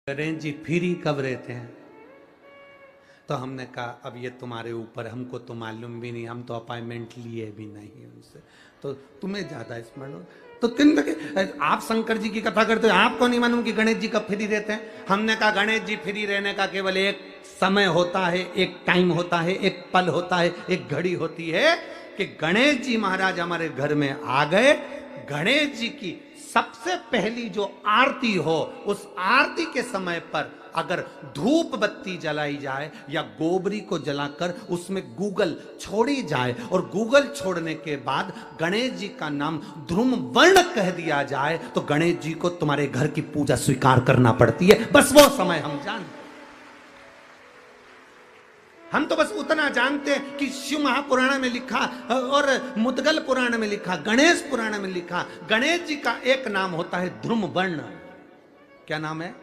Ganesh ji free कब रहते हैं? तो हमने कहा अब ये तुम्हारे ऊपर, हमको तो मालूम भी नहीं, हम तो अपॉइंटमेंट लिए भी नहीं उनसे, तो तुम्हें ज्यादा स्मरण हो। तो आप शंकर जी की कथा करते हो, आपको नहीं मालूम कि गणेश जी कब फ्री रहते हैं? हमने कहा गणेश जी फ्री रहने का केवल एक समय होता है, एक टाइम होता है, एक पल होता है, एक घड़ी होती है कि गणेश जी महाराज हमारे घर में आ गए। गणेश जी की सबसे पहली जो आरती हो, उस आरती के समय पर अगर धूप बत्ती जलाई जाए या गोबरी को जलाकर उसमें गूगल छोड़ी जाए और गूगल छोड़ने के बाद गणेश जी का नाम ध्रुम वर्ण कह दिया जाए, तो गणेश जी को तुम्हारे घर की पूजा स्वीकार करना पड़ती है। बस वो समय हम जानते, हम तो बस उतना जानते हैं कि शिव महापुराण में लिखा और मुद्गल पुराण में लिखा, गणेश पुराण में लिखा, गणेश जी का एक नाम होता है ध्रुम वर्ण। क्या नाम है?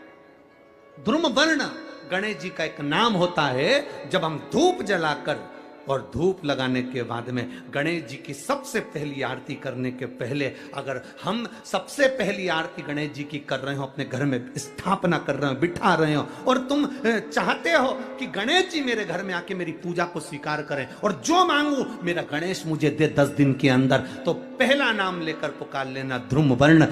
ध्रुम वर्ण गणेश जी का एक नाम होता है। जब हम धूप जलाकर और धूप लगाने के बाद में गणेश जी की सबसे पहली आरती करने के पहले अगर हम सबसे पहली आरती गणेश जी की कर रहे हो, अपने घर में स्थापना कर रहे हो, बिठा रहे हो, और तुम चाहते हो कि गणेश जी मेरे घर में आके मेरी पूजा को स्वीकार करें और जो मांगू मेरा गणेश मुझे दे 10 दिन के अंदर, तो पहला नाम लेकर पुकार लेना ध्रुम वर्ण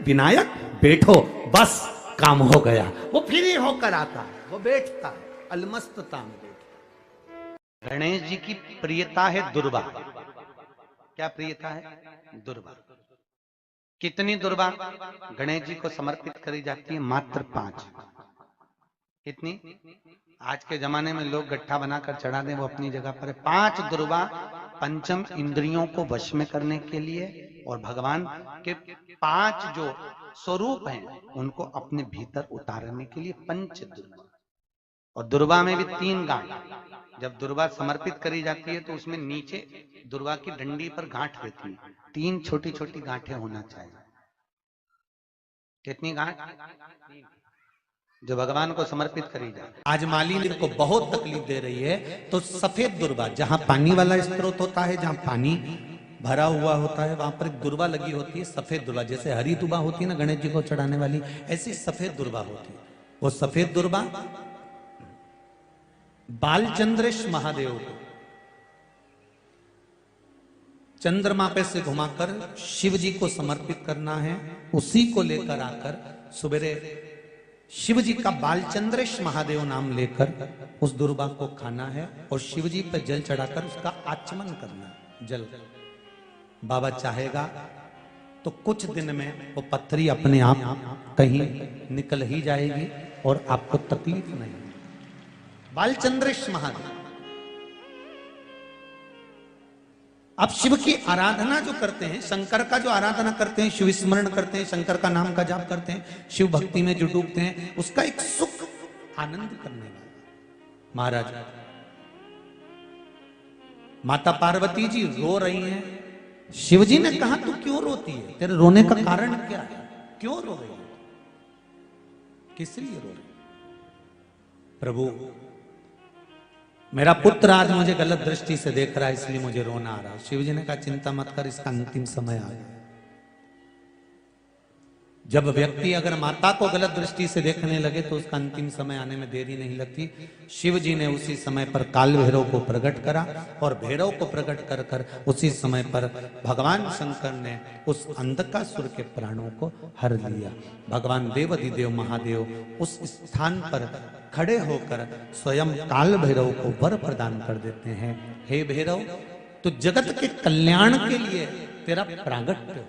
विनायक, बैठो, बस काम हो गया। वो फ्री होकर आता है, वो बैठता है अलमस्तता में। गणेश जी की प्रियता है दुर्वा। क्या प्रियता है? दुर्वा। कितनी दुर्वा गणेश जी को समर्पित करी जाती है? मात्र 5। कितनी? आज के जमाने में लोग गट्ठा बनाकर चढ़ा दें, वो अपनी जगह पर है। 5 दुर्वा पंचम इंद्रियों को वश में करने के लिए और भगवान के 5 जो स्वरूप हैं उनको अपने भीतर उतारने के लिए पंच दुर्वा। और दुर्वा में भी 3 गांठ। जब दुर्वा समर्पित करी जाती है तो उसमें नीचे दुर्वा की डंडी पर गांठ रहती है, 3 छोटी छोटी गांठें होना चाहिए। कितनी गांठ? जो भगवान को समर्पित करी जाए। आज माली को बहुत तकलीफ दे रही है, तो सफेद दुर्वा, जहां पानी वाला स्त्रोत होता है, जहां पानी भरा हुआ होता है, वहां पर एक दुर्वा लगी होती है, सफेद दुर्वा। जैसे हरी दुर्वा होती है ना गणेश जी को चढ़ाने वाली, ऐसी सफेद दुर्वा होती है। वो सफेद दुर्वा बालचंद्रेश महादेव को चंद्रमा पे से घुमाकर शिव जी को समर्पित करना है। उसी को लेकर आकर सुबेरे शिव जी का बालचंद्रेश महादेव नाम लेकर उस दुर्वा को खाना है और शिव जी पर जल चढ़ाकर उसका आचमन करना है। जल बाबा चाहेगा तो कुछ दिन में वो पत्थरी अपने आप कहीं निकल ही जाएगी और आपको तकलीफ नहीं। बालचंद्रेश महादेव। अब शिव की आराधना जो करते हैं, शंकर का जो आराधना करते हैं, शिव स्मरण करते हैं, शंकर का नाम का जाप करते हैं, शिव भक्ति में जो डूबते हैं, उसका एक सुख आनंद करने वाला महाराज। माता पार्वती जी रो रही हैं। शिव जी ने कहा तू क्यों रोती है? तेरे रोने का कारण क्या है? क्यों रो रही है? किस लिए रो रही? प्रभु मेरा पुत्र आज मुझे गलत दृष्टि से देख रहा है, इसलिए मुझे रोना आ रहा है। शिव जी ने कहा चिंता मत कर, इसका अंतिम समय आ गया। जब व्यक्ति अगर माता को गलत दृष्टि से देखने लगे तो उसका अंतिम समय आने में देरी नहीं लगती। शिव जी ने उसी समय पर काल भैरव को प्रकट करा और भैरव को प्रकट कर कर उसी समय पर भगवान शंकर ने उस अंधकासुर के प्राणों को हर लिया। भगवान देवाधिदेव महादेव उस स्थान पर खड़े होकर स्वयं काल भैरव को वर प्रदान कर देते हैं। हे भैरव, तो जगत के कल्याण के लिए तेरा प्रागट्य हो,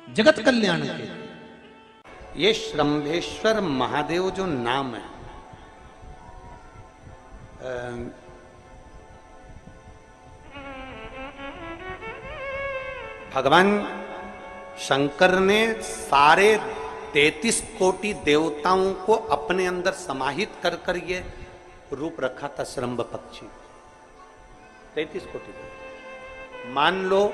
जगत कल्याण के। ये श्रंभेश्वर महादेव जो नाम है, भगवान शंकर ने सारे 33 कोटि देवताओं को अपने अंदर समाहित कर कर ये रूप रखा था श्रंभ पक्षी। 33 कोटि। मान लो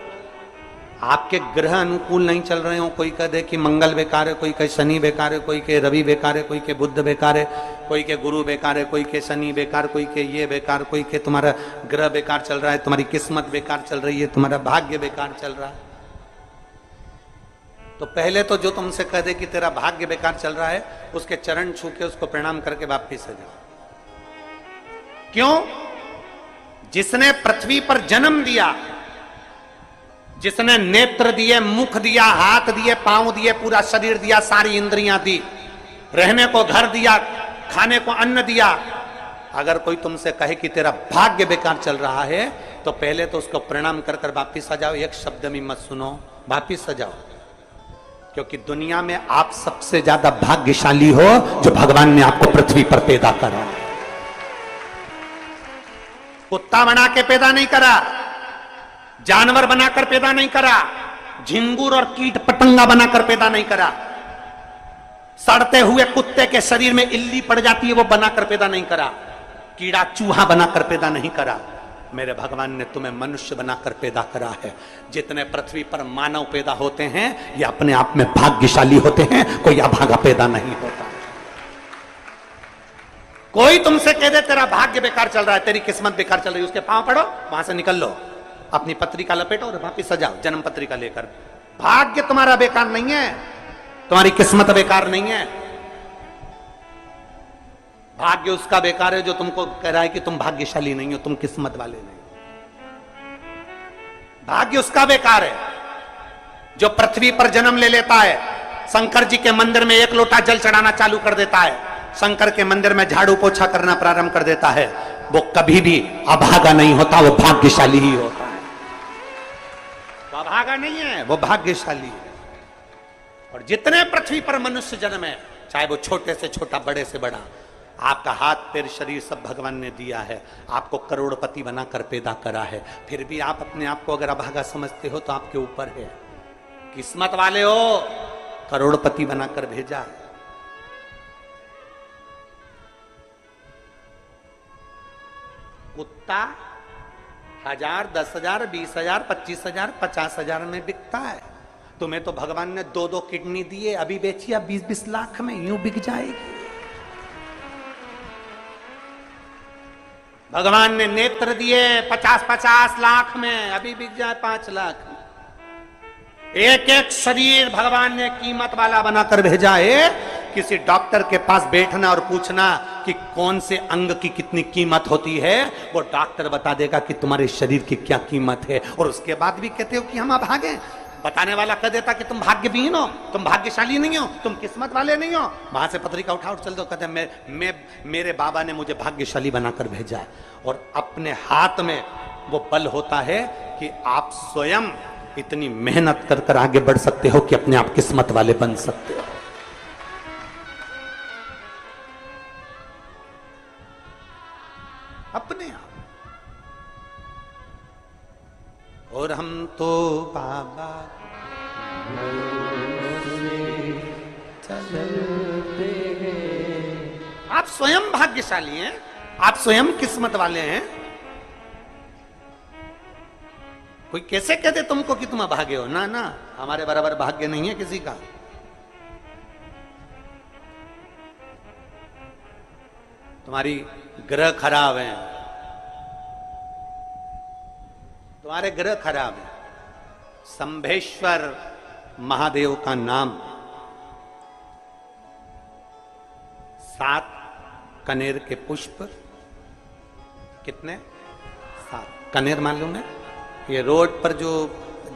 आपके ग्रह अनुकूल नहीं चल रहे हो, कोई कह दे कि मंगल बेकार है, कोई कहे शनि बेकार है, कोई कहे रवि बेकार है, कोई के बुध बेकार है, कोई के गुरु बेकार है, कोई के शनि बेकार, कोई के ये बेकार, कोई के तुम्हारा ग्रह बेकार चल रहा है, तुम्हारी किस्मत बेकार चल रही है, तुम्हारा भाग्य बेकार चल रहा है। तो पहले तो जो तुमसे कह दे कि तेरा भाग्य बेकार चल रहा है, उसके चरण छू के उसको प्रणाम करके वापिस आ जाओ। क्यों? जिसने पृथ्वी पर जन्म दिया, जिसने नेत्र दिए, मुख दिया, हाथ दिए, पांव दिए, पूरा शरीर दिया, सारी इंद्रियां दी, रहने को घर दिया, खाने को अन्न दिया, अगर कोई तुमसे कहे कि तेरा भाग्य बेकार चल रहा है, तो पहले तो उसको प्रणाम कर कर वापिस आ जाओ। एक शब्द भी मत सुनो, वापिस आ जाओ। क्योंकि दुनिया में आप सबसे ज्यादा भाग्यशाली हो जो भगवान ने आपको पृथ्वी पर पैदा करा। कुत्ता बना के पैदा नहीं करा, जानवर बनाकर पैदा नहीं करा, झिंगुर और कीट पतंगा बनाकर पैदा नहीं करा, सड़ते हुए कुत्ते के शरीर में इल्ली पड़ जाती है वो बनाकर पैदा नहीं करा, कीड़ा चूहा बनाकर पैदा नहीं करा। मेरे भगवान ने तुम्हें मनुष्य बनाकर पैदा करा है। जितने पृथ्वी पर मानव पैदा होते हैं ये अपने आप में भाग्यशाली होते हैं, कोई अभागा पैदा नहीं होता। कोई तुमसे कह दे तेरा भाग्य बेकार चल रहा है, तेरी किस्मत बेकार चल रही है, उसके पांव पड़ो, वहां से निकल लो, अपनी पत्रिका लपेटो और वापिस सजाओ जन्म पत्रिका लेकर। भाग्य तुम्हारा बेकार नहीं है, तुम्हारी किस्मत बेकार नहीं है। भाग्य उसका बेकार है जो तुमको कह रहा है कि तुम भाग्यशाली नहीं हो, तुम किस्मत वाले नहीं। भाग्य उसका बेकार है जो पृथ्वी पर जन्म ले लेता है, शंकर जी के मंदिर में एक लोटा जल चढ़ाना चालू कर देता है, शंकर के मंदिर में झाड़ू पोछा करना प्रारंभ कर देता है, वो कभी भी अभागा नहीं होता, वो भाग्यशाली ही होता है। वो अभागा नहीं है, वो भाग्यशाली है। और जितने पृथ्वी पर मनुष्य जन्म है, चाहे वो छोटे से छोटा, बड़े से बड़ा, आपका हाथ पैर शरीर सब भगवान ने दिया है, आपको करोड़पति बनाकर पैदा करा है, फिर भी आप अपने आप को अगर अभागा समझते हो तो आपके ऊपर है। किस्मत वाले हो, करोड़पति बनाकर भेजा है। कुत्ता 1000, 10,000, 20,000, 25,000, 50,000 में बिकता है। तुम्हें तो भगवान ने 2-2 किडनी दिए, अभी बेचिए, अब 20-20 लाख में यूं बिक जाएगी। भगवान ने नेत्र दिए 50-50 लाख में, अभी बिक जाए 5 लाख में। एक एक शरीर भगवान ने कीमत वाला बनाकर भेजा है। किसी डॉक्टर के पास बैठना और पूछना कि कौन से अंग की कितनी कीमत होती है, वो डॉक्टर बता देगा कि तुम्हारे शरीर की क्या कीमत है। और उसके बाद भी कहते हो कि हम अभागे। बताने वाला कह देता कि तुम भाग्यहीन हो, तुम भाग्यशाली नहीं हो, तुम किस्मत वाले नहीं हो। वहां से पत्रिका उठा चल दो, कहते मेरे बाबा ने मुझे भाग्यशाली बनाकर भेजा है। और अपने हाथ में वो बल होता है कि आप स्वयं इतनी मेहनत कर कर आगे बढ़ सकते हो कि अपने आप किस्मत वाले बन सकते हो। अपने आप। और हम तो बाबा चलते हैं। आप स्वयं भाग्यशाली हैं, आप स्वयं किस्मत वाले हैं। कोई कैसे कहते तुमको कि तुम अभागे हो? ना ना, हमारे बराबर भाग्य नहीं है किसी का। तुम्हारी ग्रह खराब है, तुम्हारे ग्रह खराब है। संभेश्वर महादेव का नाम 7 कनेर के पुष्प, कितने? 7 कनेर मालूम है? ये रोड पर जो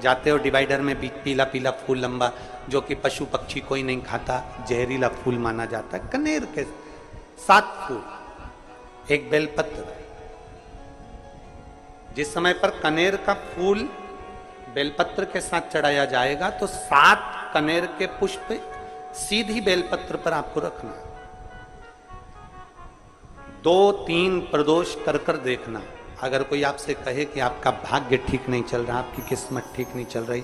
जाते हो डिवाइडर में पीला पीला फूल लंबा, जो कि पशु पक्षी कोई नहीं खाता, जहरीला फूल माना जाता है। कनेर के 7 फूल, एक बेलपत्र। जिस समय पर कनेर का फूल बेलपत्र के साथ चढ़ाया जाएगा तो 7 कनेर के पुष्प सीधी बेलपत्र पर आपको रखना। 2-3 प्रदोष कर कर देखना। अगर कोई आपसे कहे कि आपका भाग्य ठीक नहीं चल रहा, आपकी किस्मत ठीक नहीं चल रही,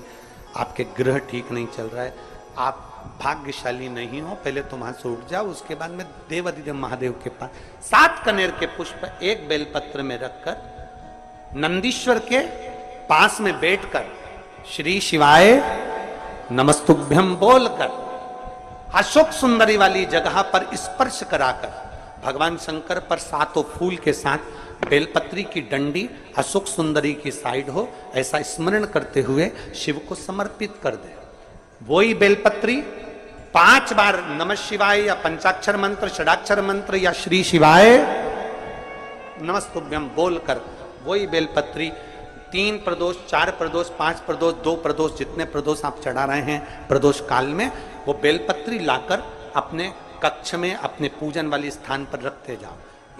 आपके ग्रह ठीक नहीं चल रहा है, आप भाग्यशाली नहीं हो, पहले तुम वहां से उठ जाओ। उसके बाद में देवाधिदेव महादेव के पास 7 कनेर के पुष्प एक बेलपत्र में रखकर नंदीश्वर के पास में बैठकर श्री शिवाय नमस्तुभ्यम बोलकर अशोक सुंदरी वाली जगह पर स्पर्श कराकर भगवान शंकर पर 7 फूल के साथ बेलपत्री की डंडी अशोक सुंदरी की साइड हो, ऐसा स्मरण करते हुए शिव को समर्पित कर दे। वही बेलपत्री 5 बार नमः शिवाय या पंचाक्षर मंत्र, षडाक्षर मंत्र या श्री शिवाय नमस्तुभ्यम बोलकर वही बेलपत्री 3 प्रदोष, 4 प्रदोष, 5 प्रदोष, 2 प्रदोष, जितने प्रदोष आप चढ़ा रहे हैं प्रदोष काल में, वो बेलपत्री लाकर अपने कक्ष में अपने पूजन वाले स्थान पर रखते जाओ।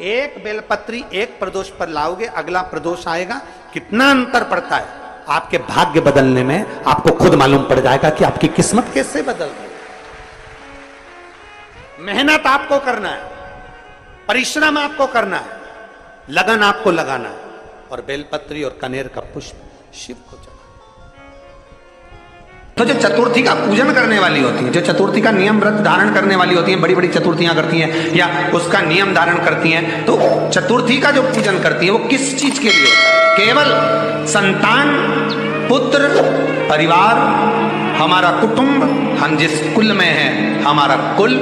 एक बेलपत्री एक प्रदोष पर लाओगे, अगला प्रदोष आएगा, कितना अंतर पड़ता है आपके भाग्य बदलने में, आपको खुद मालूम पड़ जाएगा कि आपकी किस्मत कैसे बदल गई। मेहनत आपको करना है, परिश्रम आपको करना है, लगन आपको लगाना है, और बेलपत्री और कनेर का पुष्प शिव को चढ़ा। तो जो चतुर्थी का पूजन करने वाली होती है, जो चतुर्थी का नियम व्रत धारण करने वाली होती हैं, बड़ी बड़ी चतुर्थियां करती हैं या उसका नियम धारण करती हैं, तो चतुर्थी का जो पूजन करती है वो किस चीज के लिए होता है? केवल संतान, पुत्र, परिवार, हमारा कुटुंब, हम जिस कुल में हैं, हमारा कुल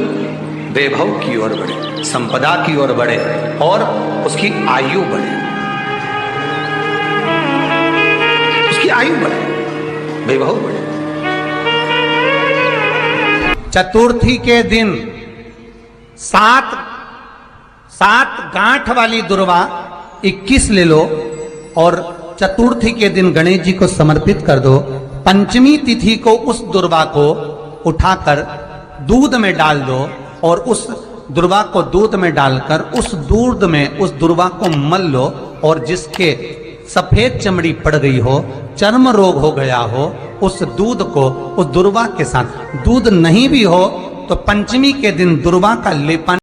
वैभव की ओर बढ़े, संपदा की ओर बढ़े और उसकी आयु बढ़े, उसकी आयु बढ़े, वैभव बढ़े। चतुर्थी के दिन 7 गांठ वाली दुर्वा 21 ले लो और चतुर्थी के दिन गणेश जी को समर्पित कर दो। पंचमी तिथि को उस दुर्वा को उठाकर दूध में डाल दो और उस दुर्वा को दूध में डालकर उस दूध में उस दुर्वा को मल लो, और जिसके सफेद चमड़ी पड़ गई हो, चर्म रोग हो गया हो, उस दूध को उस दुर्वा के साथ, दूध नहीं भी हो तो पंचमी के दिन दुर्वा का लेपन